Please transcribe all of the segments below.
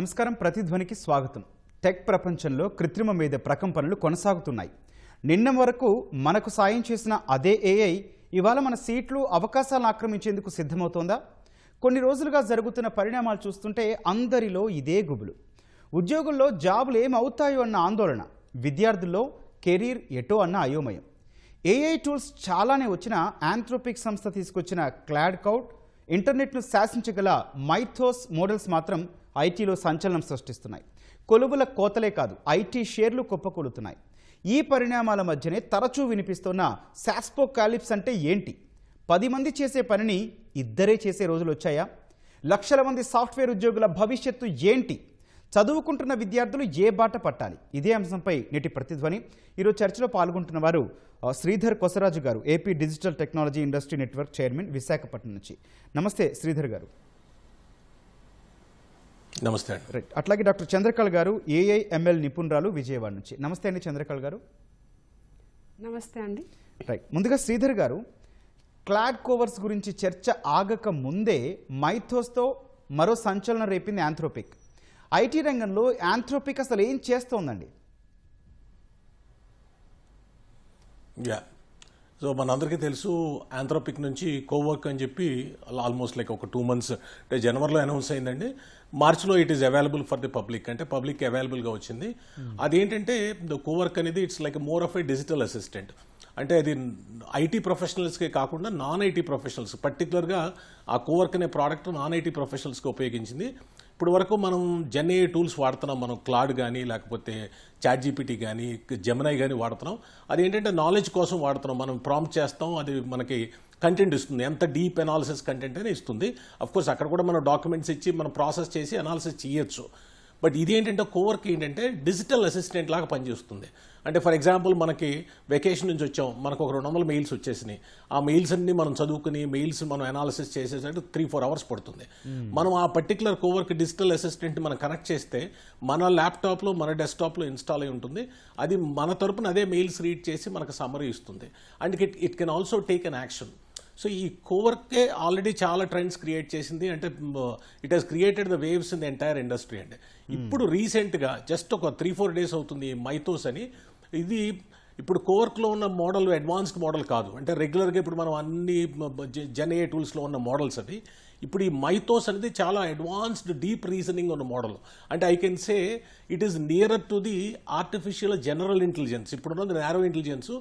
నమస్కారం. ప్రతిధ్వనికి స్వాగతం. టెక్ ప్రపంచంలో కృత్రిమ మీద ప్రకంపనలు కొనసాగుతున్నాయి. నిన్న వరకు మనకు సాయం చేసిన అదే ఏఐ ఇవాళ మన సీట్లు అవకాశాలను ఆక్రమించేందుకు సిద్ధమవుతోందా? కొన్ని రోజులుగా జరుగుతున్న పరిణామాలు చూస్తుంటే అందరిలో ఇదే గుబులు. ఉద్యోగుల్లో జాబులు ఏమవుతాయో అన్న ఆందోళన, విద్యార్థుల్లో కెరీర్ ఎటో అన్న అయోమయం. ఏఐ టూల్స్ చాలానే వచ్చిన ఆంథ్రోపిక్ సంస్థ తీసుకొచ్చిన క్లాడ్ కౌడ్, ఇంటర్నెట్ను శాసించగల మైథోస్ మోడల్స్ మాత్రం ఐటీలో సంచలనం సృష్టిస్తున్నాయి. కొలువుల కోతలే కాదు, ఐటీ షేర్లు కుప్పకూలుతున్నాయి. ఈ పరిణామాల మధ్యనే తరచూ వినిపిస్తున్న సాస్పోకాలిప్స్ అంటే ఏంటి? 10 మంది చేసే పనిని ఇద్దరే చేసే రోజులు వచ్చాయా? లక్షల మంది సాఫ్ట్వేర్ ఉద్యోగుల భవిష్యత్తు ఏంటి? చదువుకుంటున్న విద్యార్థులు ఏ బాట పట్టాలి? ఇదే అంశంపై నేటి ప్రతిధ్వని. ఈరోజు చర్చలో పాల్గొంటున్న వారు శ్రీధర్ కొసరాజు గారు, AP digital technology industry network chairman, Visakhapatnam నుంచి. నమస్తే శ్రీధర్ గారు. నమస్తే. రైట్. అట్లాగే డాక్టర్ చంద్రకళ గారు, ఏఐఎంఎల్ నిపుణురాలు, విజయవాడ నుంచి. నమస్తే అండి చంద్రకళ గారు. నమస్తే అండి. రైట్. ముందుగా శ్రీధర్ గారు, క్లాడ్ కోవర్స్ గురించి చర్చ ఆగక ముందే మైథోస్తో మరో సంచలనం రేపింది ఆంథ్రోపిక్. ఐటీ రంగంలో ఆంథ్రోపిక్ అసలు ఏం చేస్తోందండి? సో మనందరికీ తెలుసు, ఆంథ్రోపిక్ నుంచి కోవర్క్ అని చెప్పి ఆల్మోస్ట్ లైక్ ఒక 2 months అంటే జనవరిలో అనౌన్స్ అయిందండి. మార్చిలో it is available for the public, అంటే పబ్లిక్ అవైలబుల్గా వచ్చింది. అదేంటంటే కోవర్క్ అనేది it's like more of A digital assistant. అంటే అది ఐటీ ప్రొఫెషనల్స్కే కాకుండా నాన్ ఐటీ ప్రొఫెషనల్స్, పర్టికులర్గా ఆ కోవర్క్ అనే ప్రోడక్ట్ నాన్ ఐటీ ప్రొఫెషనల్స్కి ఉపయోగించింది. ఇప్పుడు వరకు మనం జెన్ఏఐ టూల్స్ వాడుతున్నాం, మనం క్లాడ్ కానీ లేకపోతే చాట్ జీపీటీ కానీ జెమినై కానీ వాడుతున్నాం. అదేంటంటే నాలెడ్జ్ కోసం వాడుతున్నాం. మనం ప్రాంప్ట్ చేస్తాం, అది మనకి కంటెంట్ ఇస్తుంది, ఎంత డీప్ అనాలిసిస్ కంటెంట్ అని ఇస్తుంది. అఫ్కోర్స్ అక్కడ కూడా మనం డాక్యుమెంట్స్ ఇచ్చి మనం ప్రాసెస్ చేసి అనాలిసిస్ చేయొచ్చు. బట్ ఇదేంటంటే కోవర్క్ ఏంటంటే డిజిటల్ అసిస్టెంట్ లాగా పనిచేస్తుంది. అంటే ఫర్ ఎగ్జాంపుల్ మనకి వెకేషన్ నుంచి వచ్చాం, మనకు ఒక 200 మెయిల్స్ వచ్చేసినాయి. ఆ మెయిల్స్ అన్ని మనం చదువుకుని మెయిల్స్ మనం అనాలిసిస్ చేసేసరికి 3-4 hours పడుతుంది. మనం ఆ పర్టికులర్ కోవర్క్ డిజిటల్ అసిస్టెంట్ మనం కనెక్ట్ చేస్తే మన ల్యాప్టాప్లో మన డెస్క్టాప్లో ఇన్స్టాల్ అయి ఉంటుంది. అది మన తరపున అదే మెయిల్స్ రీడ్ చేసి మనకు సమ్మరీ ఇస్తుంది. And it can also take an action. So ఈ కోవర్కే ఆల్రెడీ చాలా ట్రెండ్స్ క్రియేట్ చేసింది. అంటే it has created the waves in the entire industry. అంటే ఇప్పుడు రీసెంట్గా జస్ట్ ఒక 3-4 days అవుతుంది మైథోస్ అని. ఇది ఇప్పుడు కోవర్క్లో ఉన్న మోడల్ అడ్వాన్స్డ్ మోడల్ కాదు, అంటే రెగ్యులర్గా ఇప్పుడు మనం అన్ని జెన్ఏఐ టూల్స్లో ఉన్న మోడల్స్ అవి. ఇప్పుడు ఈ మైథోస్ అనేది చాలా అడ్వాన్స్డ్ డీప్ రీజనింగ్ ఉన్న మోడల్. అంటే I can say it is nearer to the artificial general intelligence. ఇప్పుడున్నది narrow intelligence,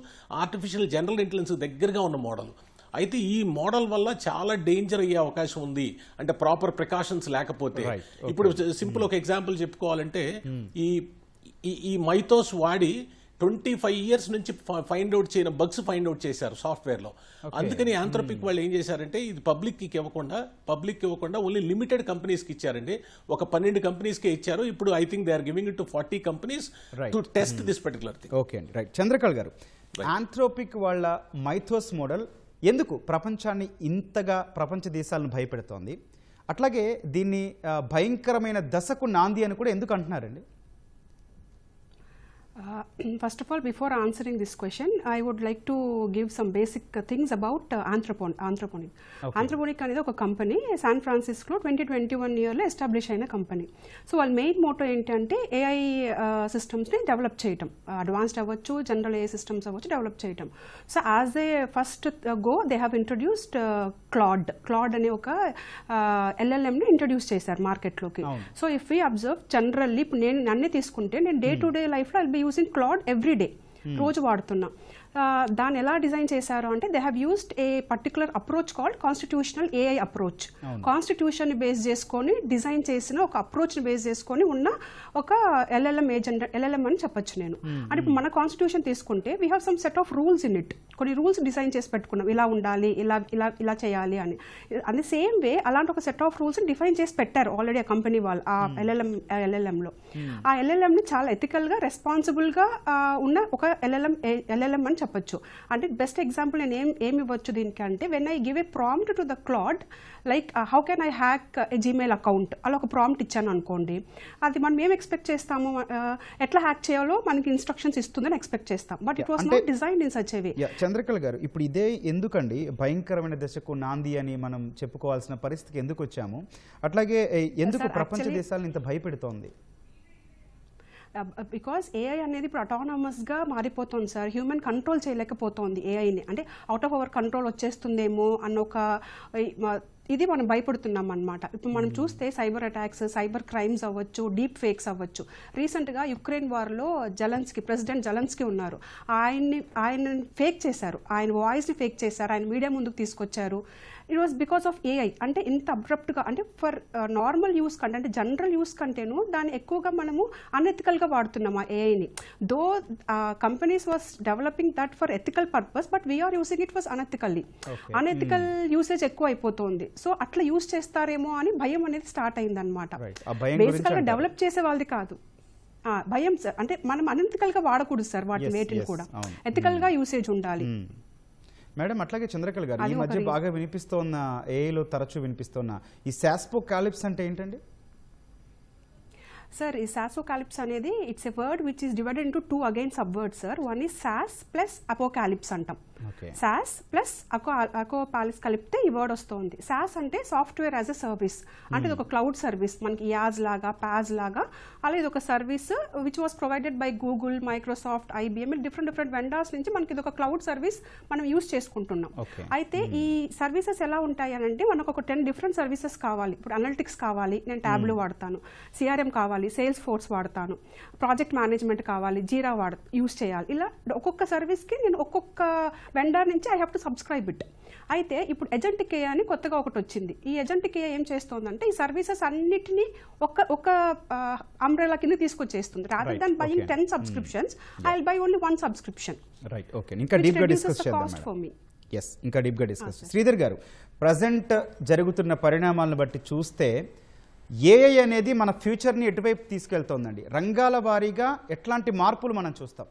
artificial general intelligence దగ్గరగా ఉన్న మోడల్. అయితే ఈ మోడల్ వల్ల చాలా డేంజర్ అయ్యే అవకాశం ఉంది, అంటే ప్రాపర్ ప్రికాషన్స్ లేకపోతే. ఇప్పుడు సింపుల్ ఒక ఎగ్జాంపుల్ చెప్పుకోవాలంటే, ఈ మైథోస్ వాడి 25 years నుంచి ఫైండ్ అవుట్ చేయని బగ్స్ ఫైండ్ అవుట్ చేశారు సాఫ్ట్వేర్లో. అందుకని ఆంథ్రోపిక్ వాళ్ళు ఏం చేశారంటే ఇది పబ్లిక్ ఇవ్వకుండా ఓన్లీ లిమిటెడ్ కంపెనీస్కి ఇచ్చారండి. ఒక 12 కంపెనీస్కే ఇచ్చారు. ఇప్పుడు I think they are giving it to 40 companies to test this particular thing. Okay అండి, రైట్. చంద్రకళ గారు, ఆంథ్రోపిక్ వాళ్ళ మైథోస్ మోడల్ ఎందుకు ప్రపంచాన్ని ఇంతగా, ప్రపంచ దేశాలను భయపెడుతోంది? అట్లాగే దీన్ని భయంకరమైన దశకు నాంది అని కూడా ఎందుకు అంటున్నారండి? First of all, before answering this question, I would like to give some basic things about Anthropic. Okay. Anthropic అనేది ఒక కంపెనీ శాన్ ఫ్రాన్సిస్కోలో 2021 yearలో ఎస్టాబ్లిష్ అయిన కంపెనీ. సో వాళ్ళ మెయిన్ మోటో ఏంటంటే ఏఐ సిస్టమ్స్ని డెవలప్ చేయటం, అడ్వాన్స్డ్ అవ్వచ్చు, జనరల్ ఏఐ సిస్టమ్స్ అవ్వచ్చు, డెవలప్ చేయటం. So as they first go they have introduced Claude అనే ఒక ఎల్ఎల్ఎంని ఇంట్రొడ్యూస్ చేశారు మార్కెట్లోకి. So if we observe generally, ఇప్పుడు నేను అన్నీ తీసుకుంటే నేను డే టు డే లైఫ్లో I'll be using Claude every day, రోజు వాడుతున్నా. దాన్ని ఎలా డిజైన్ చేశారు అంటే they have used a particular approach called constitutional AI approach. కాన్స్టిట్యూషన్ని బేస్ చేసుకొని డిజైన్ చేసిన ఒక అప్రోచ్ని బేస్ చేసుకొని ఉన్న ఒక ఎల్ఎల్ఎం అని చెప్పొచ్చు నేను. అంటే ఇప్పుడు మన కాన్స్టిట్యూషన్ తీసుకుంటే we have some set of rules in it. కొన్ని రూల్స్ డిజైన్ చేసి పెట్టుకున్నాం, ఇలా ఉండాలి, ఇలా చేయాలి అని. అది సేమ్ వే అలాంటి ఒక సెట్ ఆఫ్ రూల్స్ డిఫైన్ చేసి పెట్టారు ఆల్రెడీ ఆ కంపెనీ వాళ్ళు ఆ ఎల్ఎల్ఎంలో. ఆ ఎల్ఎల్ఎంని చాలా ఎథికల్గా, రెస్పాన్సిబుల్గా ఉన్న ఒక ఎల్ఎల్ఎం అని అని చెప్పొచ్చు. అంటే బెస్ట్ ఎగ్జాంపుల్ నేను ఏమి ఇవ్వచ్చు దీనికి అంటే, when I give a prompt to the Claude like how can I hack a Gmail account, అలా ఒక ప్రాంప్ట్ ఇచ్చాను అనుకోండి, అది మనం ఏం ఎక్స్పెక్ట్ చేస్తాము, ఎట్లా హ్యాక్ చేయాలో మనకి ఇన్స్ట్రక్షన్స్ ఇస్తుందని ఎక్స్పెక్ట్ చేస్తాం. But it was not designed in such a way. Chandrakala garu, ఇప్పుడు ఇదే ఎందుకండి భయంకరమైన దశకు నాంది అని మనం చెప్పుకోవాల్సిన పరిస్థితికి ఎందుకు వచ్చాము? అట్లాగే ఎందుకు ప్రపంచ దేశాలను ఇంత భయపెడుతోంది? బికాస్ ఏఐ అనేది ఇప్పుడు అటానమస్గా మారిపోతుంది సార్. హ్యూమన్ కంట్రోల్ చేయలేకపోతుంది ఏఐని. అంటే అవుట్ ఆఫ్ అవర్ కంట్రోల్ వచ్చేస్తుందేమో అన్న ఒక ఇది మనం భయపడుతున్నాం అనమాట. ఇప్పుడు మనం చూస్తే సైబర్ అటాక్స్, సైబర్ క్రైమ్స్ అవ్వచ్చు, డీప్ ఫేక్స్ అవ్వచ్చు. రీసెంట్గా యుక్రెయిన్ వార్లో ప్రెసిడెంట్ జెలెన్స్కీ ఉన్నారు. ఆయన ఫేక్ చేశారు, ఆయన వాయిస్ని ఫేక్ చేశారు, ఆయన మీడియా ముందుకు తీసుకొచ్చారు. It was because of AI. అంటే ఇంత అబ్రప్ట్గా, అంటే ఫర్ నార్మల్ యూస్ కంటే, అంటే జనరల్ యూస్ కంటేను దాన్ని ఎక్కువగా మనము అన్ఎథికల్గా వాడుతున్నాం ఆ ఏఐని. Though companies was developing that for ethical purpose, but we are using it was unethically. Unethical usage ఎక్కువ అయిపోతుంది. సో అట్లా యూస్ చేస్తారేమో అని భయం అనేది స్టార్ట్ అయిందనమాట. బేసికల్గా డెవలప్ చేసే వాళ్ళది కాదు భయం సార్. అంటే మనం అనెథికల్గా వాడకూడదు సార్ వాటి వేటిని కూడా, ఎథికల్గా యూసేజ్ ఉండాలి. మేడం, అట్లాగే చంద్రకళ గారు, ఈ మధ్య బాగా వినిపిస్తోన్న, ఏఐలో తరచూ వినిపిస్తున్న ఈ సాస్పోకాలిప్స్ అంటే ఏంటండి? సార్, ఈ సాసోకాలిప్స్ అనేది it's a word which is divided into 2 again sub words sir. One is sauce plus apocalypse అంటాం. సాస్ ప్లస్ అకోపాలిస్ కలిపితే ఈ వర్డ్ వస్తుంది. సాస్ అంటే సాఫ్ట్వేర్ యాజ్ ఎ సర్వీస్, అంటే ఇది ఒక క్లౌడ్ సర్వీస్, మనకి యాజ్ లాగా, పాజ్ లాగా, అలా ఇది ఒక service which was provided by Google, Microsoft, IBM, different vendors నుంచి మనకి ఇది ఒక క్లౌడ్ సర్వీస్ మనం యూస్ చేసుకుంటున్నాం. అయితే ఈ సర్వీసెస్ ఎలా ఉంటాయి అని అంటే, మనకు ఒక 10 డిఫరెంట్ సర్వీసెస్ కావాలి. ఇప్పుడు అనలిటిక్స్ కావాలి, నేను ట్యాబ్లో వాడతాను. సిఆర్ఎం కావాలి, సేల్స్ ఫోర్స్ వాడతాను. ప్రాజెక్ట్ మేనేజ్మెంట్ కావాలి, జీరా యూస్ చేయాలి. ఇలా ఒక్కొక్క సర్వీస్కి నేను ఒక్కొక్క వెండర్ నుంచి I have to subscribe it. అయితే ఇప్పుడు ఎజెంటిక్ ఏ అని కొత్తగా ఒకటి వచ్చింది. ఈ ఎజెంటిక్ ఏ ఏం చేస్తోందంటే, ఈ సర్వీసెస్ అన్నిటినీ ఒక అంబ్రెలా కింద తీసుకొచ్చేస్తుంది. Rather than buying 10 subscriptions, I will buy only 1 subscription. Right, okay. ఇంకా డీప్గా డిస్కస్ చేద్దాం. ఎస్, ఇంకా డీప్గా డిస్కస్. శ్రీధర్ గారు, ప్రజెంట్ జరుగుతున్న పరిణామాలను బట్టి చూస్తే ఏఐ అనేది మన ఫ్యూచర్ని ఎటువైపు తీసుకెళ్తోందండి? రంగాల వారీగా ఎట్లాంటి మార్పులు మనం చూస్తాం?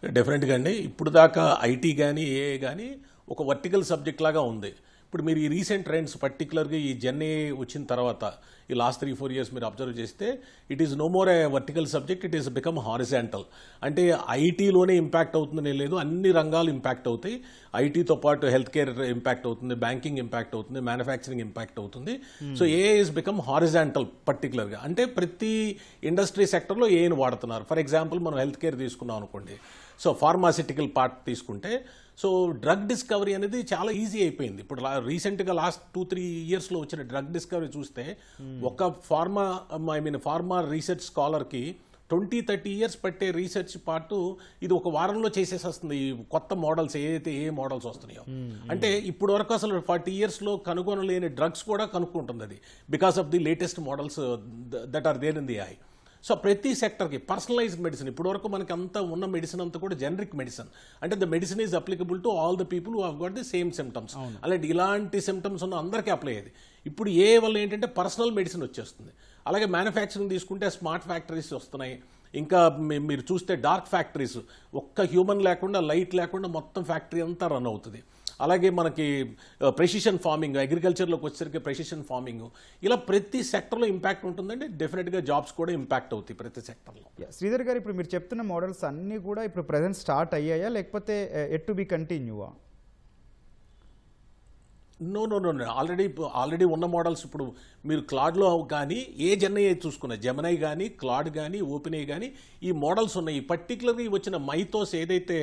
డెఫినెట్గా అండి. ఇప్పుడు దాకా ఐటీ కానీ ఏఐ కానీ ఒక వర్టికల్ సబ్జెక్ట్ లాగా ఉంది. ఇప్పుడు మీరు ఈ రీసెంట్ ట్రెండ్స్, పర్టికులర్గా ఈ జెన్ ఏఐ వచ్చిన తర్వాత ఈ లాస్ట్ 3-4 ఇయర్స్ మీరు అబ్జర్వ్ చేస్తే, it is no more a vertical subject, it is become horizontal. అంటే ఐటీలోనే ఇంపాక్ట్ అవుతుందనే లేదు, అన్ని రంగాలు ఇంపాక్ట్ అవుతాయి. ఐటీతో పాటు హెల్త్ కేర్ ఇంపాక్ట్ అవుతుంది, బ్యాంకింగ్ ఇంపాక్ట్ అవుతుంది, మ్యానుఫ్యాక్చరింగ్ ఇంపాక్ట్ అవుతుంది. So AI is become horizontal పర్టికులర్గా. అంటే ప్రతి ఇండస్ట్రీ సెక్టర్లో ఏఐని వాడుతున్నారు. ఫర్ ఎగ్జాంపుల్ మనం హెల్త్ కేర్ తీసుకున్నాం అనుకోండి, సో ఫార్మాసిటికల్ పార్ట్ తీసుకుంటే, సో డ్రగ్ డిస్కవరీ అనేది చాలా ఈజీ అయిపోయింది. ఇప్పుడు రీసెంట్గా లాస్ట్ 2-3 ఇయర్స్లో వచ్చిన డ్రగ్ డిస్కవరీ చూస్తే, ఒక ఫార్మా రీసెర్చ్ స్కాలర్కి 20-30 ఇయర్స్ పట్టే రీసెర్చ్ పార్ట్ ఇది ఒక వారంలో చేసేసేస్తుంది. ఈ కొత్త మోడల్స్ ఏ మోడల్స్ వస్తున్నాయో, అంటే ఇప్పుడు వరకు అసలు 40 ఇయర్స్లో కనుగొనలేని డ్రగ్స్ కూడా కనుక్కుంటుంది అది, because of the latest models that are there in the AI. సో ప్రతి సెక్టర్కి పర్సనలైజ్డ్ మెడిసిన్, ఇప్పటివరకు మనకి అంతా ఉన్న మెడిసిన్ అంతా కూడా జనరిక్ మెడిసిన్, అంటే the medicine is applicable to all the people who have got the same symptoms. అలాంటి ఇలాంటి సిమ్టమ్స్ ఉన్న అందరికీ అప్లై అయ్యేది. ఇప్పుడు ఏ వల్ల ఏంటంటే పర్సనల్ మెడిసిన్ వచ్చేస్తుంది. అలాగే మ్యానుఫ్యాక్చరింగ్ తీసుకుంటే స్మార్ట్ ఫ్యాక్టరీస్ వస్తున్నాయి. ఇంకా మీరు చూస్తే డార్క్ ఫ్యాక్టరీస్, ఒక్క హ్యూమన్ లేకుండా, లైట్ లేకుండా మొత్తం ఫ్యాక్టరీ అంతా రన్ అవుతుంది. అలాగే మనకి ప్రెసిషన్ ఫార్మింగ్, అగ్రికల్చర్లోకి వచ్చేసరికి ప్రెసిషన్ ఫార్మింగ్, ఇలా ప్రతి సెక్టర్లో ఇంపాక్ట్ ఉంటుందండి. డెఫినెట్గా జాబ్స్ కూడా ఇంపాక్ట్ అవుతాయి ప్రతి సెక్టర్లో. శ్రీధర్ గారు, ఇప్పుడు మీరు చెప్తున్న మోడల్స్ అన్నీ కూడా ఇప్పుడు ప్రజెంట్ స్టార్ట్ అయ్యాయా, లేకపోతే ఎట్ టు బి కంటిన్యూవా? నో, ఆల్రెడీ ఉన్న మోడల్స్. ఇప్పుడు మీరు క్లాడ్లో కానీ ఏ జెన్ఐ చూసుకున్నా, జెమినై కానీ, క్లాడ్ కానీ, ఓపెన్ఐ కానీ, ఈ మోడల్స్ ఉన్నాయి. పర్టికులర్గా వచ్చిన మైథోస్ ఏదైతే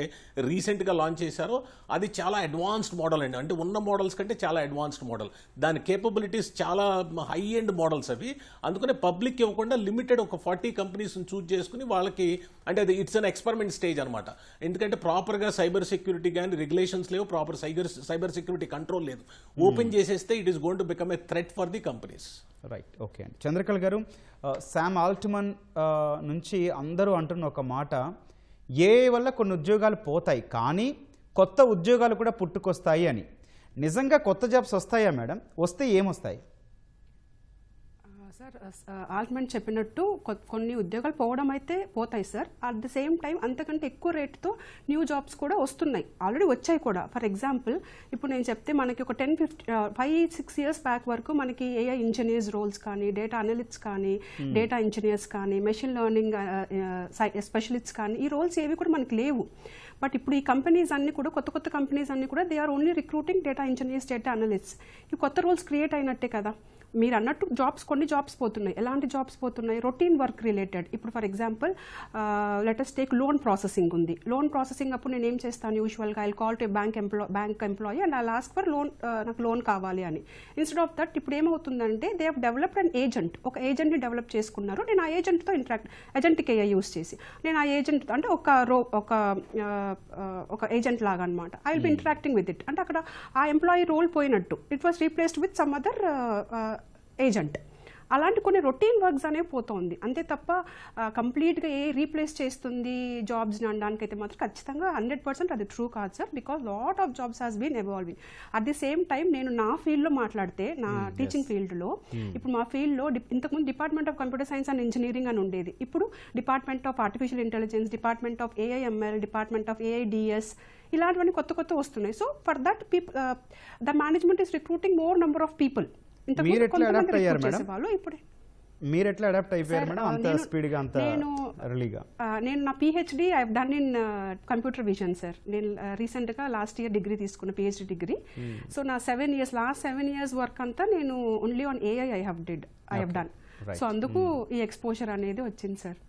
రీసెంట్గా లాంచ్ చేశారో అది చాలా అడ్వాన్స్డ్ మోడల్ అండి. అంటే ఉన్న మోడల్స్ కంటే చాలా అడ్వాన్స్డ్ మోడల్. దాని కేపబిలిటీస్ చాలా హై ఎండ్ మోడల్స్ అవి. అందుకనే పబ్లిక్ ఇవ్వకుండా లిమిటెడ్ ఒక 40 కంపెనీస్ని చూజ్ చేసుకుని వాళ్ళకి, అంటే అది ఇట్స్ అన్ ఎక్స్పెరిమెంట్ స్టేజ్ అనమాట. ఎందుకంటే ప్రాపర్గా సైబర్ సెక్యూరిటీ కానీ రెగ్యులేషన్స్ లేవు, ప్రాపర్ సైబర్ సెక్యూరిటీ కంట్రోల్ లేదు. ఓపెన్ చేసేస్తే it is going to become a threat for the companies. Right, okay అండి. చంద్రకళ గారు, శామ్ ఆల్ట్మన్ నుంచి అందరూ అంటున్న ఒక మాట, ఏఐ వల్ల కొన్ని ఉద్యోగాలు పోతాయి కానీ కొత్త ఉద్యోగాలు కూడా పుట్టుకొస్తాయి అని. నిజంగా కొత్త జాబ్స్ వస్తాయా మేడం? వస్తే ఏమొస్తాయి? సార్ ఆల్ట్మెంట్ చెప్పినట్టు కొన్ని ఉద్యోగాలు పోవడం అయితే పోతాయి sir. At the same time అంతకంటే ఎక్కువ రేట్తో న్యూ జాబ్స్ కూడా వస్తున్నాయి, ఆల్రెడీ వచ్చాయి కూడా. ఫర్ ఎగ్జాంపుల్ ఇప్పుడు నేను చెప్తే మనకి ఒక 5-6 years బ్యాక్ వరకు మనకి ఏఐ ఇంజనీర్స్ రోల్స్ కానీ, డేటా అనలిస్ట్స్ కానీ, డేటా ఇంజనీర్స్ కానీ, మెషిన్ లెర్నింగ్ స్పెషలిస్ట్స్ కానీ, ఈ రోల్స్ ఏవి కూడా మనకి లేవు. బట్ ఇప్పుడు ఈ కంపెనీస్ అన్ని కూడా కొత్త కంపెనీస్ అన్ని కూడా they are only recruiting data engineers, data analysts. ఈ కొత్త రోల్స్ క్రియేట్ అయినట్టే కదా. మీరు అన్నట్టు కొన్ని జాబ్స్ పోతున్నాయి. ఎలాంటి జాబ్స్ పోతున్నాయి? Routine work related. ఇప్పుడు for example let us take loan processing ఉంది. లోన్ ప్రాసెసింగ్ అప్పుడు నేను ఏం చేస్తాను, యూజువల్గా I call to bank employee and I ask for loan, నాకు లోన్ కావాలి అని. ఇన్స్టెడ్ ఆఫ్ దట్ ఇప్పుడు ఏమవుతుందంటే they have developed an agent. ఒక ఏజెంట్ని డెవలప్ చేసుకున్నారు. నేను ఆ ఏజెంట్తో ఏజెంట్కి ఏఐ యూస్ చేసి నేను ఆ ఏజెంట్ అంటే ఒక ఏజెంట్ లాగా అనమాట. I will be interacting with it. అంటే అక్కడ ఆ ఎంప్లాయీ రోల్ పోయినట్టు, it was replaced with some other agent. అలాంటి కొన్ని రొటీన్ వర్క్స్ అనేవి పోతుంది అంతే తప్ప కంప్లీట్గా రీప్లేస్ చేస్తుంది జాబ్స్ని అనడానికైతే మాత్రం ఖచ్చితంగా 100% అది ట్రూ కాదు sir. Because lot of jobs has been evolving. At the same time నేను నా ఫీల్డ్లో మాట్లాడితే, నా టీచింగ్ ఫీల్డ్లో ఇప్పుడు మా ఫీల్డ్లో ఇంతకుముందు department of computer science and engineering అని ఉండేది. ఇప్పుడు department of artificial intelligence, department of AIML, department of AIDS, ఇలాంటివన్నీ కొత్త వస్తున్నాయి. So for that the management is recruiting more number of people. మీరు ఎట్లా అడాప్ట్ అయ్యారు మేడం? మీరు ఎట్లా అడాప్ట్ అయిపోయారు మేడం అంత స్పీడ్ గా, అంత ఎర్లీగా? నేను నా PhD I have done in computer vision sir. నేను రీసెంట్ గా లాస్ట్ ఇయర్ డిగ్రీ తీసుకున్న, పిహెచ్డి డిగ్రీ. సో నా లాస్ట్ 7 years వర్క్ అంతా నేను only on AI I have done. So అందుకు ఈ ఎక్స్పోజర్ అనేది వచ్చింది సార్.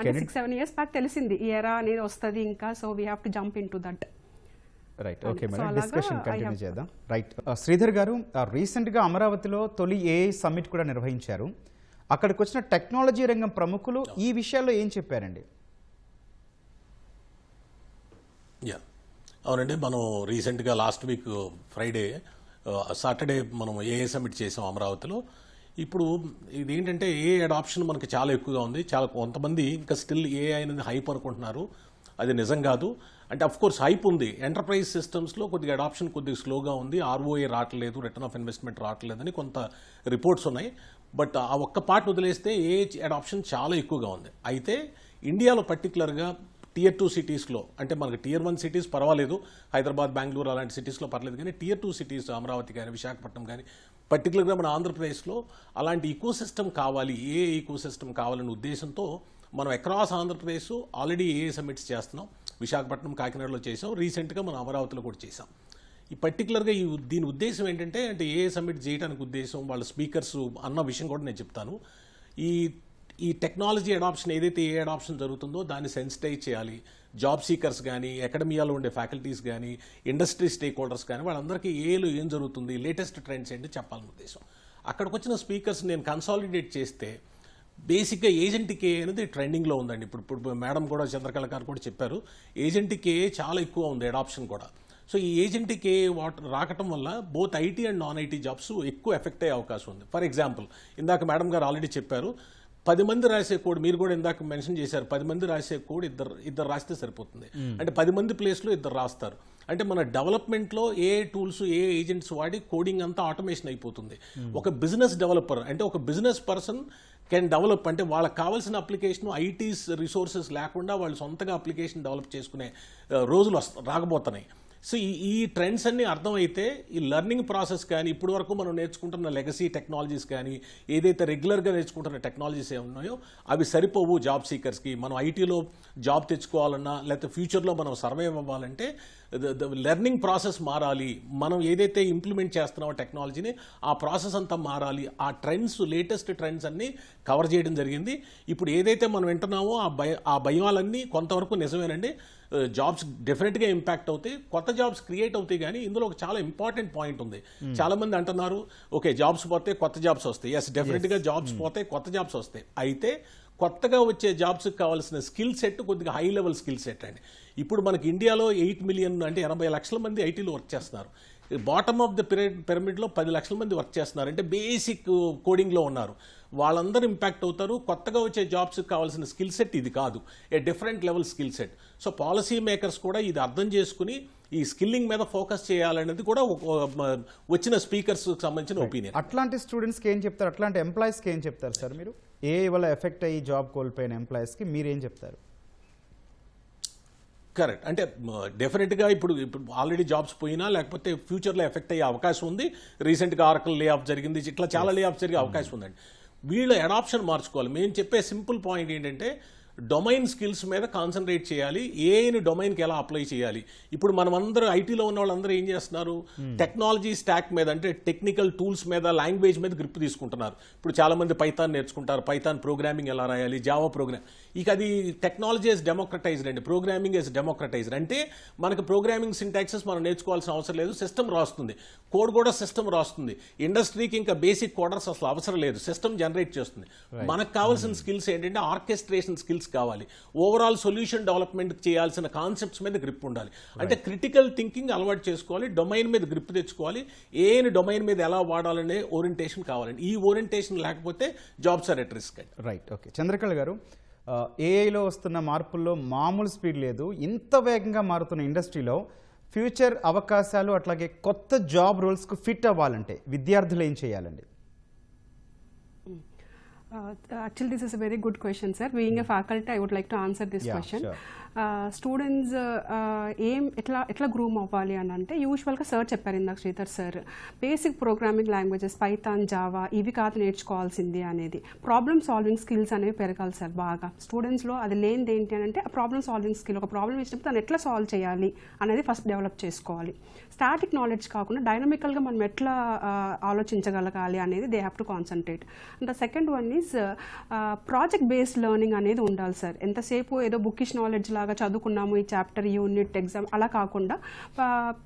6-7 years బ్యాక్ తెలిసింది ఈ ఎరా అనేది వస్తుంది ఇంకా. So we have to jump in to that. Right, okay madam, discussion continue చేద్దాం. రైట్, శ్రీధర్ గారు, రీసెంట్గా అమరావతిలో తొలి ఏఐ సమ్మిట్ కూడా నిర్వహించారు. అక్కడికి వచ్చిన టెక్నాలజీ రంగం ప్రముఖులు ఈ విషయాల్లో ఏం చెప్పారండి? అవునండి, మనం రీసెంట్గా లాస్ట్ వీక్ సాటర్డే మనం ఏఐ సమ్మిట్ చేసాం అమరావతిలో. ఇప్పుడు ఇదేంటంటే ఏఐ అడాప్షన్ మనకి చాలా ఎక్కువగా ఉంది. కొంతమంది ఇంకా స్టిల్ ఏఐ అనేది హైప్ అనుకుంటున్నారు. అది నిజం కాదు. అంటే అఫ్ కోర్స్ హైప్ ఉంది. ఎంటర్ప్రైజ్ సిస్టమ్స్లో కొద్దిగా అడాప్షన్ కొద్దిగా స్లోగా ఉంది. ఆర్ఓఏ రావట్లేదు, రిటర్న్ ఆఫ్ ఇన్వెస్ట్మెంట్ రావట్లేదని కొంత రిపోర్ట్స్ ఉన్నాయి. బట్ ఆ ఒక్క పార్ట్ వదిలేస్తే ఏఐ అడాప్షన్ చాలా ఎక్కువగా ఉంది. అయితే ఇండియాలో పర్టికులర్గా Tier 2 సిటీస్లో, అంటే మనకి Tier 1 సిటీస్ పర్వాలేదు, హైదరాబాద్, బెంగళూరు అలాంటి సిటీస్లో పర్లేదు, కానీ Tier 2 సిటీస్ అమరావతి కానీ, విశాఖపట్నం కానీ, పర్టికులర్గా మన ఆంధ్రప్రదేశ్లో అలాంటి ఈకో సిస్టమ్ కావాలి, ఏ ఈకో సిస్టమ్ కావాలనే ఉద్దేశంతో మనం across Andhra Pradesh already AI summits చేస్తున్నాం. విశాఖపట్నం, కాకినాడలో చేసాం, రీసెంట్గా మనం అమరావతిలో కూడా చేసాం. ఈ పర్టికులర్గా దీని ఉద్దేశం ఏంటంటే, అంటే ఏఐ సమ్మిట్ చేయడానికి ఉద్దేశం వాళ్ళ స్పీకర్స్ అన్న విషయం కూడా నేను చెప్తాను. ఈ టెక్నాలజీ అడాప్షన్ ఏదైతే ఏ అడాప్షన్ జరుగుతుందో దాన్ని సెన్సిటైజ్ చేయాలి. జాబ్ సీకర్స్ కానీ, అకాడమియాలో ఉండే ఫ్యాకల్టీస్ కానీ, ఇండస్ట్రీ స్టేక్ హోల్డర్స్ కానీ, వాళ్ళందరికీ ఏఐలో ఏం జరుగుతుంది, లేటెస్ట్ ట్రెండ్స్ ఏంటి చెప్పాలని ఉద్దేశం. అక్కడికి వచ్చిన స్పీకర్స్ నేను కన్సాలిడేట్ చేస్తే బేసిక్గా ఏజెంటిక్ ఏఐ అనేది ట్రెండింగ్లో ఉందండి. ఇప్పుడు మేడం కూడా, చంద్రకళ గారు కూడా చెప్పారు, ఏజెంటిక్ ఏఐ చాలా ఎక్కువ ఉంది, అడాప్షన్ కూడా. సో ఈ ఏజెంటిక్ ఏఐ రాకటం వల్ల both IT and non IT jobs ఎక్కువ ఎఫెక్ట్ అయ్యే అవకాశం ఉంది. ఫర్ ఎగ్జాంపుల్, ఇందాక మేడం గారు ఆల్రెడీ చెప్పారు, 10 మంది రాసే కోడ్, మీరు కూడా ఇందాక మెన్షన్ చేశారు, 10 మంది రాసే కోడ్ ఇద్దరు రాస్తే సరిపోతుంది. అంటే 10 మంది ప్లేస్లో ఇద్దరు రాస్తారు. అంటే మన డెవలప్మెంట్లో ఏఐ టూల్స్, ఏఐ ఏజెంట్స్ వాడి కోడింగ్ అంతా ఆటోమేషన్ అయిపోతుంది. ఒక బిజినెస్ డెవలపర్ అంటే ఒక బిజినెస్ పర్సన్ కెన్ డెవలప్, అంటే వాళ్ళకి కావాల్సిన అప్లికేషన్ ఐటీస్ రిసోర్సెస్ లేకుండా వాళ్ళు సొంతగా అప్లికేషన్ డెవలప్ చేసుకునే రోజులు రాకపోతున్నాయి. సో ఈ ట్రెండ్స్ అన్నీ అర్థమైతే ఈ లెర్నింగ్ ప్రాసెస్ కానీ, ఇప్పటి వరకు మనం నేర్చుకుంటున్న లెగసీ టెక్నాలజీస్ కానీ, ఏదైతే రెగ్యులర్గా నేర్చుకుంటున్న టెక్నాలజీస్ ఏమున్నాయో అవి సరిపోవు జాబ్ సీకర్స్కి. మనం ఐటీలో జాబ్ తెచ్చుకోవాలన్నా, లేకపోతే ఫ్యూచర్లో మనం సర్వైవ్ అవ్వాలంటే లెర్నింగ్ ప్రాసెస్ మారాలి. మనం ఏదైతే ఇంప్లిమెంట్ చేస్తున్నామో టెక్నాలజీని, ఆ ప్రాసెస్ అంతా మారాలి. ఆ ట్రెండ్స్, లేటెస్ట్ ట్రెండ్స్ అన్నీ కవర్ చేయడం జరిగింది. ఇప్పుడు ఏదైతే మనం వింటున్నామో ఆ భయాలన్నీ కొంతవరకు నిజమేనండి. జాబ్స్ డెఫినెట్గా ఇంపాక్ట్ అవుతాయి, కొత్త జాబ్స్ క్రియేట్ అవుతాయి. కానీ ఇందులో ఒక చాలా ఇంపార్టెంట్ పాయింట్ ఉంది. చాలా మంది అంటున్నారు, ఓకే జాబ్స్ పోతే కొత్త జాబ్స్ వస్తాయి. ఎస్, డెఫినెట్గా జాబ్స్ పోతే కొత్త జాబ్స్ వస్తాయి. అయితే కొత్తగా వచ్చే జాబ్స్కి కావాల్సిన స్కిల్ సెట్ కొద్దిగా హై లెవెల్ స్కిల్ సెట్ అండి. ఇప్పుడు మనకి ఇండియాలో 8 million అంటే 80 లక్షల మంది ఐటీలో వర్క్ చేస్తున్నారు. బాటమ్ ఆఫ్ ద పిరమిడ్లో 10 లక్షల మంది వర్క్ చేస్తున్నారు, అంటే బేసిక్ కోడింగ్లో ఉన్నారు. వాళ్ళందరూ ఇంపాక్ట్ అవుతారు. కొత్తగా వచ్చే జాబ్స్కి కావాల్సిన స్కిల్ సెట్ ఇది కాదు, a different level skill set. So policy makers కూడా ఇది అర్థం చేసుకుని ఈ స్కిల్లింగ్ మీద ఫోకస్ చేయాలనేది కూడా వచ్చిన స్పీకర్స్ సంబంధించిన ఒపీనియన్. అట్లాంటి స్టూడెంట్స్కి ఏం చెప్తారు, అట్లాంటి ఎంప్లాయీస్కి ఏం చెప్తారు సార్ మీరు? వల్ల ఎఫెక్ట్ అయ్యి జాబ్ కోల్పోయిన ఎంప్లాయీస్కి మీరేం చెప్తారు? కరెక్ట్, అంటే డెఫినెట్గా ఇప్పుడు ఆల్రెడీ జాబ్స్ పోయినా లేకపోతే ఫ్యూచర్లో ఎఫెక్ట్ అయ్యే అవకాశం ఉంది. రీసెంట్గా ఆర్కల్ లే ఆఫ్ జరిగింది, ఇట్లా చాలా లే ఆఫ్ జరిగే అవకాశం ఉందండి. వీళ్ళ అడాప్షన్ మార్చుకోవాలి. మేము చెప్పే సింపుల్ పాయింట్ ఏంటంటే డొమైన్ స్కిల్స్ మీద కాన్సన్ట్రేట్ చేయాలి. ఏని డొమైన్కి ఎలా అప్లై చేయాలి. ఇప్పుడు మనం అందరూ ఐటీలో ఉన్న వాళ్ళందరూ ఏం చేస్తున్నారు, టెక్నాలజీ స్టాక్ మీద అంటే టెక్నికల్ టూల్స్ మీద, లాంగ్వేజ్ మీద గ్రిప్ తీసుకుంటున్నారు. ఇప్పుడు చాలా మంది పైథాన్ నేర్చుకుంటారు, పైథాన్ ప్రోగ్రామింగ్ ఎలా రాయాలి, జావా ప్రోగ్రామ్. ఇక అది టెక్నాలజీ ఇస్ డెమోక్రటైజ్డ్ అండి, ప్రోగ్రామింగ్ ఇస్ డెమోక్రటైజ్డ్. అంటే మనకు ప్రోగ్రామింగ్ సింటాక్సెస్ మనం నేర్చుకోవాల్సిన అవసరం లేదు, సిస్టమ్ రాస్తుంది, కోడ్ కూడా సిస్టమ్ రాస్తుంది. ఇండస్ట్రీకి ఇంకా బేసిక్ కోడర్స్ అసలు అవసరం లేదు, సిస్టమ్ జనరేట్ చేస్తుంది. మనకు కావాల్సిన స్కిల్స్ ఏంటంటే ఆర్కెస్ట్రేషన్ స్కిల్స్ కావాలి, ఓవరాల్ సొల్యూషన్ డెవలప్మెంట్ చేయాల్సిన కాన్సెప్ట్స్ మీద గ్రిప్ ఉండాలి. అంటే క్రిటికల్ థింకింగ్ అలవాటు చేసుకోవాలి, డొమైన్ మీద గ్రిప్ తెచ్చుకోవాలి, ఏని డొమైన్ మీద ఎలా వాడాలనే ఓరియంటేషన్ కావాలండి. ఈ ఓరియంటేషన్ లేకపోతే జాబ్స్ ఆర్ ఎట్ రిస్క్ అండి. Right, okay. చంద్రకళ గారు, ఏఐలో వస్తున్న మార్పుల్లో మామూలు స్పీడ్ లేదు. ఇంత వేగంగా మారుతున్న ఇండస్ట్రీలో ఫ్యూచర్ అవకాశాలు అట్లాగే కొత్త జాబ్ రోల్స్కు ఫిట్ అవ్వాలంటే విద్యార్థులు ఏం చేయాలండి? Actually, this is a very good question, sir. Being a faculty, I would like to answer this question. Sure. Students ఎట్లా గ్రూమ్ అవ్వాలి అని అంటే, యూజువల్గా సార్ చెప్పారు ఇందాక, Sridhar sir, basic programming languages Python, Java ఇవి కాదు నేర్చుకోవాల్సింది అనేది. ప్రాబ్లమ్ సాల్వింగ్ స్కిల్స్ అనేవి పెరగాలి సార్ బాగా స్టూడెంట్స్లో. అది లేనిది ఏంటి అని అంటే, ఆ ప్రాబ్లమ్ సాల్వింగ్ స్కిల్, ఒక ప్రాబ్లమ్ ఇచ్చినప్పుడు దాన్ని ఎట్లా సాల్వ్ చేయాలి అనేది ఫస్ట్ డెవలప్ చేసుకోవాలి. స్టాటిక్ నాలెడ్జ్ కాకుండా డైనమికల్గా మనం ఎట్లా ఆలోచించగలగాలి అనేది they have to concentrate. And the second one is project based learning అనేది ఉండాలి సార్. ఎంతసేపు ఏదో బుకిష్ నాలెడ్జ్ లాగా చదువుకున్నాము ఈ చాప్టర్, యూనిట్, ఎగ్జామ్ అలా కాకుండా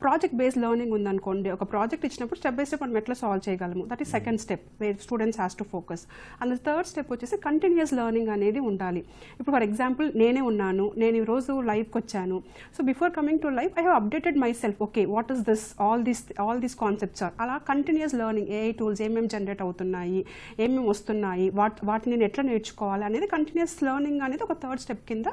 ప్రాజెక్ట్ బేస్డ్ లెర్నింగ్ ఉందనుకోండి, ఒక ప్రాజెక్ట్ ఇచ్చినప్పుడు స్టెప్ బై స్టెప్ మనం ఎట్లా సాల్వ్ చేయగలము, that is second step where students has to focus. And third step వచ్చేసి కంటిన్యూస్ లెర్నింగ్ అనేది ఉండాలి. ఇప్పుడు ఫర్ ఎగ్జాంపుల్ నేనే ఉన్నాను, నేను ఈరోజు లైవ్కి వచ్చాను. So before coming to live I have updated myself, okay what is this, all these concepts are. అలా కంటిన్యూస్ లెర్నింగ్, ఏఐ టూల్స్ ఏమేమి జనరేట్ అవుతున్నాయి, ఏమేమి వస్తున్నాయి, వాటిని నేను ఎట్లా నేర్చుకోవాలి అనేది కంటిన్యూస్ లెర్నింగ్ అనేది ఒక థర్డ్ స్టెప్ కింద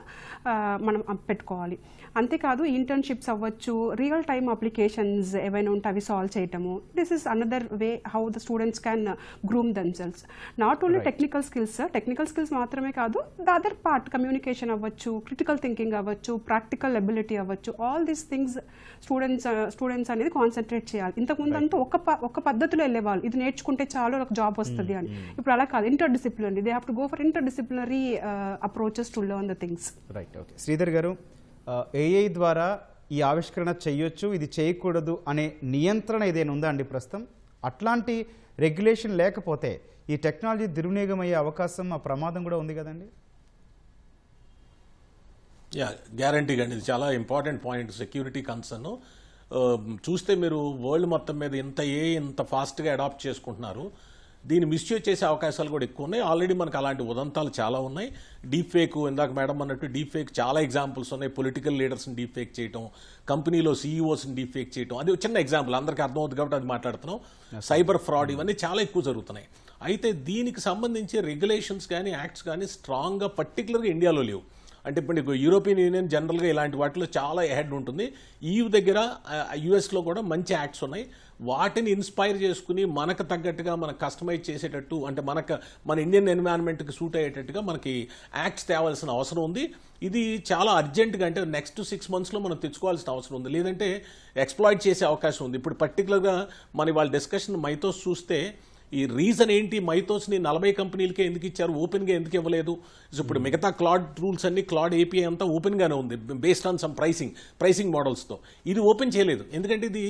మనం పెట్టుకోవాలి. అంతేకాదు ఇంటర్న్షిప్స్ అవ్వచ్చు, రియల్ టైమ్ అప్లికేషన్స్ ఏవైనా ఉంటే అవి సాల్వ్ చేయటము. This is another way how the students can groom themselves. Not only technical skills, technical skills మాత్రమే కాదు, ద అదర్ పార్ట్ కమ్యూనికేషన్ అవ్వచ్చు, క్రిటికల్ థింకింగ్ అవ్వచ్చు, ప్రాక్టికల్ ఎబిలిటీ అవ్వచ్చు, ఆల్ దీస్ థింగ్స్ స్టూడెంట్స్ అనేది కాన్సన్ట్రేట్ చేయాలి. ఇంతకుముందు అంతా ఒక పద్ధతిలో వెళ్ళేవాళ్ళు, ఇది నేర్చుకుంటే చాలు ఒక జాబ్ వస్తుంది అని. ఇప్పుడు అలా కాదు, inter disciplinary, they have to go for inter disciplinary approaches to learn the things. Right, okay. Sridhar గారు, ఏఐ ద్వారా ఈ ఆవిష్కరణ చేయొచ్చు, ఇది చేయకూడదు అనే నియంత్రణ ఏదైనా ఉందా అండి ప్రస్తుతం? అట్లాంటి రెగ్యులేషన్ లేకపోతే ఈ టెక్నాలజీ దుర్వినియోగం అయ్యే అవకాశం, ఆ ప్రమాదం కూడా ఉంది కదండి? గ్యారంటీగా అండి, ఇది చాలా ఇంపార్టెంట్ పాయింట్, సెక్యూరిటీ కన్సర్న్. చూస్తే మీరు వరల్డ్ మొత్తం మీద ఇంత ఫాస్ట్గా అడాప్ట్ చేసుకుంటున్నారు, దీన్ని మిస్యూజ్ చేసే అవకాశాలు కూడా ఎక్కువ ఉన్నాయి. ఆల్రెడీ మనకు అలాంటి ఉదంతాలు చాలా ఉన్నాయి. డీప్ ఫేక్, ఇందాక మేడం అన్నట్టు డీప్ ఫేక్ చాలా ఎగ్జాంపుల్స్ ఉన్నాయి. పొలిటికల్ లీడర్స్ని డీప్ ఫేక్ చేయటం, కంపెనీలో సీఈఓస్ని డీప్ ఫేక్ చేయటం, అది చిన్న ఎగ్జాంపుల్, అందరికీ అర్థమవుతుంది కాబట్టి అది మాట్లాడుతున్నాం. సైబర్ ఫ్రాడ్ ఇవన్నీ చాలా ఎక్కువ జరుగుతున్నాయి. అయితే దీనికి సంబంధించి రెగ్యులేషన్స్ కానీ యాక్ట్స్ కానీ స్ట్రాంగ్గా పర్టికులర్గా ఇండియాలో లేవు. అంటే ఇప్పుడు యూరోపియన్ యూనియన్ జనరల్గా ఇలాంటి వాటిలో చాలా ఎహెడ్ ఉంటుంది. EU దగ్గర, యుఎస్లో కూడా మంచి యాక్ట్స్ ఉన్నాయి. వాటిని ఇన్స్పైర్ చేసుకుని మనకు తగ్గట్టుగా మనకు కస్టమైజ్ చేసేటట్టు, అంటే మన ఇండియన్ ఎన్విరాన్మెంట్కి సూట్ అయ్యేటట్టుగా మనకి యాక్ట్స్ తేవాల్సిన అవసరం ఉంది. ఇది చాలా అర్జెంటుగా, అంటే నెక్స్ట్ 6 monthsలో మనం తెచ్చుకోవాల్సిన అవసరం ఉంది, లేదంటే ఎక్స్ప్లాయిట్ చేసే అవకాశం ఉంది. ఇప్పుడు పర్టికులర్గా మన వాళ్ళ డిస్కషన్ మైతోస్ చూస్తే ఈ రీజన్ ఏంటి, మైతోస్ని 40 కంపెనీలకే ఎందుకు ఇచ్చారు, ఓపెన్గా ఎందుకు ఇవ్వలేదు? ఇప్పుడు మిగతా క్లాడ్ రూల్స్ అన్ని, క్లాడ్ ఏపీఐ అంతా ఓపెన్గానే ఉంది బేస్డ్ ఆన్ సమ్ ప్రైసింగ్ మోడల్స్తో. ఇది ఓపెన్ చేయలేదు, ఎందుకంటే ఇది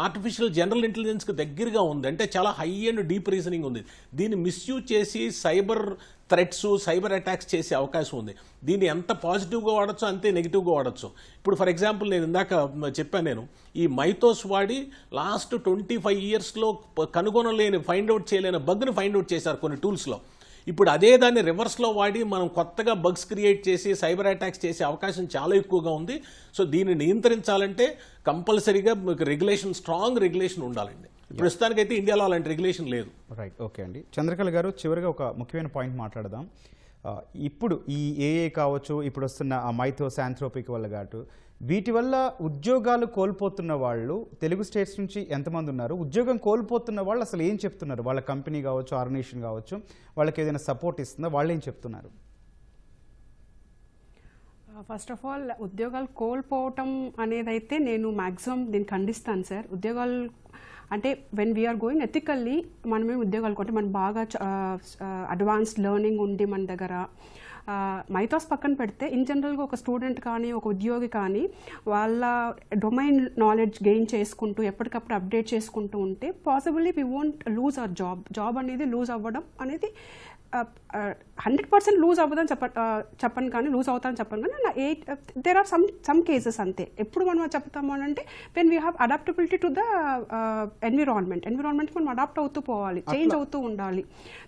ఆర్టిఫిషియల్ జనరల్ ఇంటెలిజెన్స్కి దగ్గరగా ఉంది, అంటే చాలా హై అండ్ డీప్ రీజనింగ్ ఉంది. దీన్ని మిస్యూజ్ చేసి సైబర్ థ్రెట్స్, సైబర్ అటాక్స్ చేసే అవకాశం ఉంది. దీన్ని ఎంత పాజిటివ్గా వాడచ్చో అంతే నెగిటివ్గా వాడచ్చు. ఇప్పుడు ఫర్ ఎగ్జాంపుల్ నేను ఇందాక చెప్పాను, ఈ మైతోస్ వాడి లాస్ట్ 25 yearsలో కనుగొనలేని, ఫైండ్ అవుట్ చేయలేని బగ్ని ఫైండ్ అవుట్ చేశారు కొన్ని టూల్స్లో. ఇప్పుడు అదే దాన్ని రివర్స్లో వాడి మనం కొత్తగా బగ్స్ క్రియేట్ చేసి సైబర్ అటాక్స్ చేసే అవకాశం చాలా ఎక్కువగా ఉంది. సో దీన్ని నియంత్రించాలంటే కంపల్సరీగా రెగ్యులేషన్, స్ట్రాంగ్ రెగ్యులేషన్ ఉండాలండి. ప్రస్తుతానికైతే ఇండియాలో అలాంటి రెగ్యులేషన్ లేదు. రైట్, ఓకే అండి. చంద్రకళ గారు, చివరిగా ఒక ముఖ్యమైన పాయింట్ మాట్లాడదాం. ఇప్పుడు ఈ ఏఏ కావచ్చు, ఇప్పుడు వస్తున్న ఆ మైథోస్, ఆంథ్రోపిక్ వల్ల కాటు, వీటి వల్ల ఉద్యోగాలు కోల్పోతున్న వాళ్ళు తెలుగు స్టేట్స్ నుంచి ఎంతమంది ఉన్నారు? ఉద్యోగం కోల్పోతున్న వాళ్ళు అసలు ఏం చెప్తున్నారు? వాళ్ళ కంపెనీ కావచ్చు, ఆర్గనైజేషన్ కావచ్చు, వాళ్ళకి ఏదైనా సపోర్ట్ ఇస్తుందా? వాళ్ళు ఏం చెప్తున్నారు? ఫస్ట్ ఆఫ్ ఆల్, ఉద్యోగాలు కోల్పోవటం అనేది అయితే నేను మ్యాక్సిమం దీన్ని ఖండిస్తాను సార్. ఉద్యోగాలు అంటే వెన్ వీఆర్ గోయింగ్ ఎథికల్లీ మనమే ఉద్యోగాలు కొంటే మనం బాగా అడ్వాన్స్డ్ లెర్నింగ్ ఉండి మన దగ్గర మైథాస్ పక్కన పెడితే ఇన్ జనరల్గా ఒక స్టూడెంట్ కానీ ఒక ఉద్యోగి కానీ వాళ్ళ డొమైన్ నాలెడ్జ్ గెయిన్ చేసుకుంటూ ఎప్పటికప్పుడు అప్డేట్ చేసుకుంటూ ఉంటే possibly we won't lose our job అనేది లూజ్ అవ్వడం అనేది 100% లూజ్ అవ్వదని చెప్పను కానీ, లూజ్ అవుతానని చెప్పను కానీ, దేర్ ఆర్ సమ్ కేసెస్ అంతే. ఎప్పుడు మనం చెప్తాము అని అంటే when we have adaptability to the ఎన్విరాన్మెంట్కి మనం అడాప్ట్ అవుతూ పోవాలి, చేంజ్ అవుతూ ఉండాలి,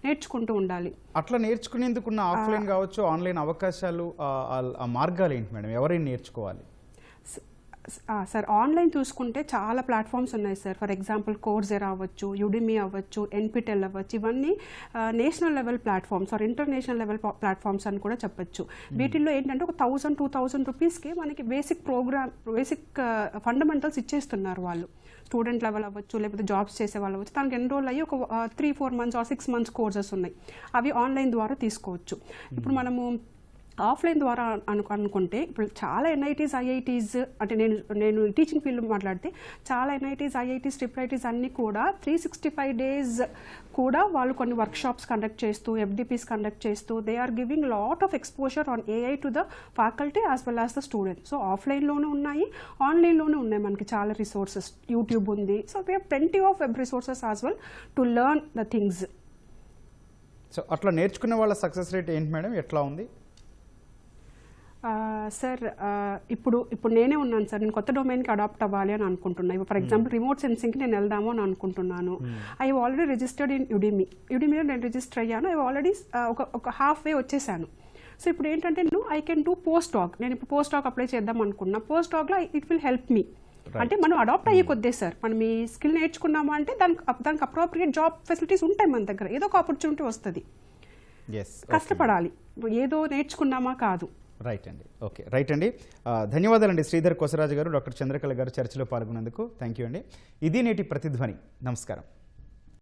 నేర్చుకుంటూ ఉండాలి. అట్లా నేర్చుకునేందుకున్న ఆఫ్లైన్ కావచ్చు, ఆన్లైన్ అవకాశాలు, ఆ మార్గాలు ఏంటి మేడం? ఎవరైనా నేర్చుకోవాలి? సార్, ఆన్లైన్ చూసుకుంటే చాలా ప్లాట్ఫామ్స్ ఉన్నాయి సార్. ఫర్ ఎగ్జాంపుల్ కోర్సెరా అవ్వచ్చు, యుడిమి అవ్వచ్చు, ఎన్పిటెల్ అవ్వచ్చు, ఇవన్నీ national level platforms or international level platforms అని కూడా చెప్పొచ్చు. వీటిల్లో ఏంటంటే ఒక 1000-2000 రూపీస్కి మనకి బేసిక్ ఫండమెంటల్స్ ఇచ్చేస్తున్నారు వాళ్ళు. స్టూడెంట్ లెవెల్ అవ్వచ్చు, లేకపోతే జాబ్స్ చేసే వాళ్ళు అవ్వచ్చు. దానికి ఎన్రోల్ అయ్యి ఒక 3-4 months ఆర్ 6 months కోర్సెస్ ఉన్నాయి. అవి ఆన్లైన్ ద్వారా తీసుకోవచ్చు. ఇప్పుడు మనము ఆఫ్లైన్ ద్వారా అనుకుంటే ఇప్పుడు చాలా ఎన్ఐటీస్, ఐఐటీస్, అంటే నేను టీచింగ్ ఫీల్డ్ మాట్లాడితే చాలా ఎన్ఐటీస్, ఐఐటీస్, ట్రిపుల్ అన్నీ కూడా 365 days కూడా వాళ్ళు కొన్ని వర్క్షాప్స్ కండక్ట్ చేస్తూ, ఎఫ్డిపిస్ కండక్ట్ చేస్తూ, they are giving lot of exposure on AI to the faculty as well as the student. So ఆఫ్లైన్లోనూ ఉన్నాయి, ఆన్లైన్లోనూ ఉన్నాయి మనకి చాలా రిసోర్సెస్. యూట్యూబ్ ఉంది. So we have plenty of web resources as well to learn the things. So అట్లా నేర్చుకునే వాళ్ళ సక్సెస్ రేట్ ఏంటి మేడం? ఎట్లా ఉంది సార్? ఇప్పుడు నేనే ఉన్నాను సార్. నేను కొత్త డొమైన్కి అడాప్ట్ అవ్వాలి అని అనుకుంటున్నాను. ఫర్ ఎగ్జాంపుల్ రిమోట్ సెన్సింగ్కి నేను వెళ్దాము అని అనుకుంటున్నాను. ఐ ఆల్రెడీ రిజిస్టర్డ్ ఇన్ యుడిమీలో నేను రిజిస్టర్ అయ్యాను. ఐ ఆల్రెడీ ఒక హాఫ్ వే వచ్చేసాను. సో ఇప్పుడు ఏంటంటే I can do post doc. నేను ఇప్పుడు పోస్ట్ డాక్ అప్లై చేద్దాం అనుకున్నా. పోస్ట్ డాక్లో ఇట్ విల్ హెల్ప్ మీ. అంటే మనం అడాప్ట్ అయ్యే కొద్దే సార్, మనం ఈ స్కిల్ నేర్చుకున్నాము అంటే దానికి అప్రోప్రియేట్ జాబ్ ఫెసిలిటీస్ ఉంటాయి మన దగ్గర. ఏదో ఒక ఆపర్చునిటీ వస్తుంది. కష్టపడాలి, ఏదో నేర్చుకున్నామా కాదు. రైట్ అండి. ఓకే, రైట్ అండి. ధన్యవాదాలండి శ్రీధర్ కొసరాజు గారు, డాక్టర్ చంద్రకళ గారు చర్చలో పాల్గొన్నందుకు. థ్యాంక్ యూ అండి. ఇది నేటి ప్రతిధ్వని. నమస్కారం.